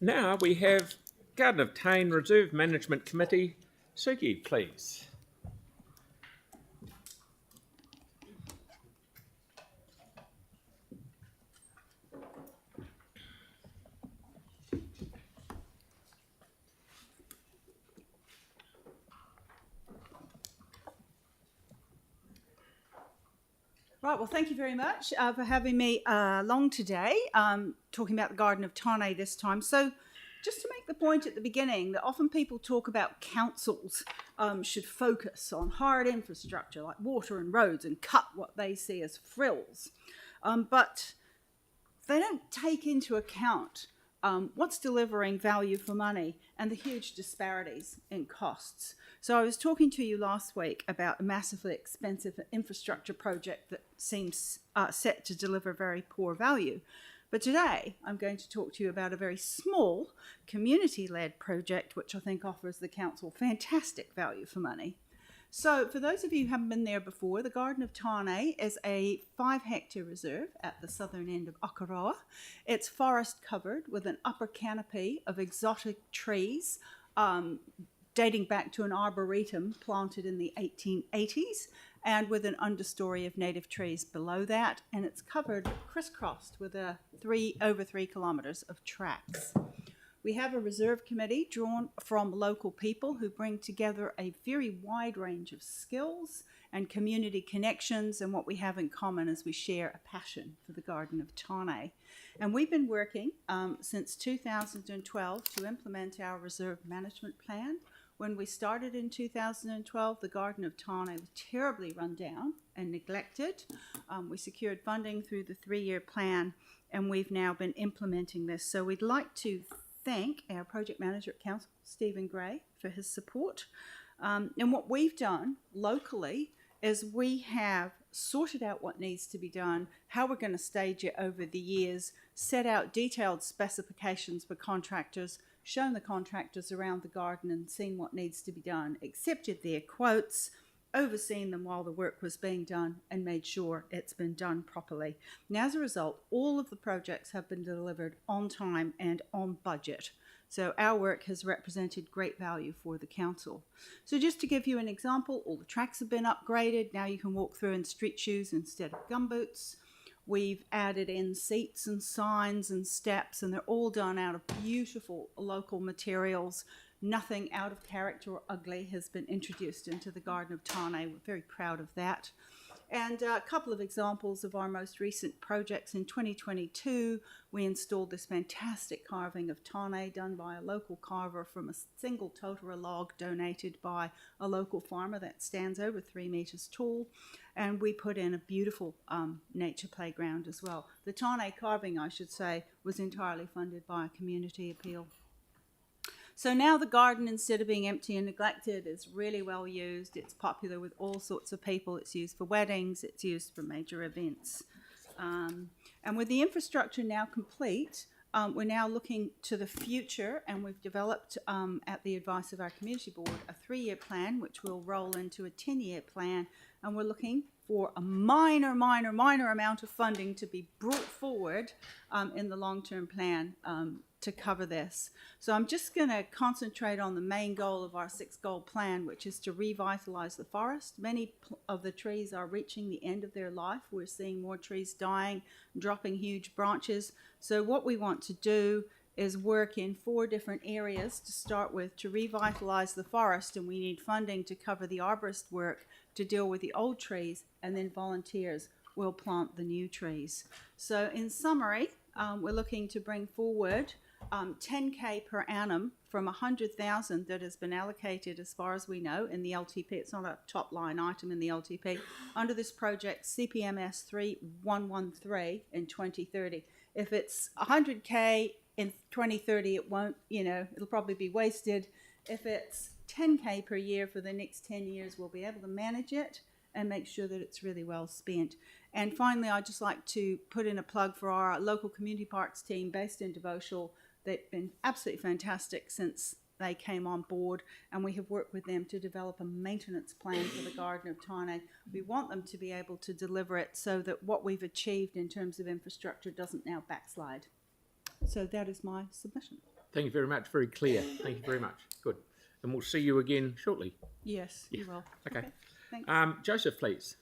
Now we have Garden of Tane Reserve Management Committee. Suky, please. Right, well, thank you very much for having me along today, talking about the Garden of Tane this time. So just to make the point at the beginning that often people talk about councils should focus on hard infrastructure like water and roads and cut what they see as frills. But they don't take into account what's delivering value for money and the huge disparities in costs. So I was talking to you last week about a massively expensive infrastructure project that seems set to deliver very poor value. But today I'm going to talk to you about a very small community-led project which I think offers the council fantastic value for money. So for those of you who haven't been there before, the Garden of Tane is a 5-hectare reserve at the southern end of Akaroa. It's forest covered with an upper canopy of exotic trees dating back to an arboretum planted in the 1880s and with an understory of native trees below that, and it's covered crisscrossed with over 3 kilometres of tracks. We have a reserve committee drawn from local people who bring together a very wide range of skills and community connections, and what we have in common is we share a passion for the Garden of Tane. And we've been working since 2012 to implement our reserve management plan. When we started in 2012, the Garden of Tane was terribly run down and neglected. We secured funding through the 3-year plan, and we've now been implementing this. So we'd like to thank our project manager at council, Stephen Gray, for his support. And what we've done locally is we have sorted out what needs to be done, how we're going to stage it over the years, set out detailed specifications for contractors, shown the contractors around the garden and seen what needs to be done, accepted their quotes, overseen them while the work was being done, and made sure it's been done properly. And as a result, all of the projects have been delivered on time and on budget. So our work has represented great value for the council. So just to give you an example, all the tracks have been upgraded. Now you can walk through in street shoes instead of gumboots. We've added in seats and signs and steps, and they're all done out of beautiful local materials. Nothing out of character or ugly has been introduced into the Garden of Tane. We're very proud of that. And a couple of examples of our most recent projects. In 2022, we installed this fantastic carving of Tane done by a local carver from a single totara log donated by a local farmer that stands over 3 metres tall. And we put in a beautiful nature playground as well. The Tane carving, I should say, was entirely funded by a community appeal. So now the garden, instead of being empty and neglected, is really well used. It's popular with all sorts of people. It's used for weddings. It's used for major events. And with the infrastructure now complete, we're now looking to the future, and we've developed, at the advice of our community board, a 3-year plan, which will roll into a 10-year plan. And we're looking for a minor amount of funding to be brought forward in the long-term plan to cover this. So I'm just going to concentrate on the main goal of our 6-goal plan, which is to revitalise the forest. Many of the trees are reaching the end of their life. We're seeing more trees dying, dropping huge branches. So what we want to do is work in 4 different areas to start with to revitalise the forest, and we need funding to cover the arborist work to deal with the old trees, and then volunteers will plant the new trees. So in summary, we're looking to bring forward 10K per annum from 100,000 that has been allocated, as far as we know, in the LTP. It's not a top line item in the LTP. Under this project, CPMS 3113 in 2030. If it's 100K in 2030, it won't, it'll probably be wasted. If it's 10K per year for the next 10 years, we'll be able to manage it and make sure that it's really well spent. And finally, I'd just like to put in a plug for our local community parks team based in Devotional. They've been absolutely fantastic since they came on board, and we have worked with them to develop a maintenance plan for the Garden of Tane. We want them to be able to deliver it so that what we've achieved in terms of infrastructure doesn't now backslide. So that is my submission. Thank you very much. Very clear. Thank you very much. Good. And we'll see you again shortly. Yes, you will. Okay. Thanks. Joseph, please.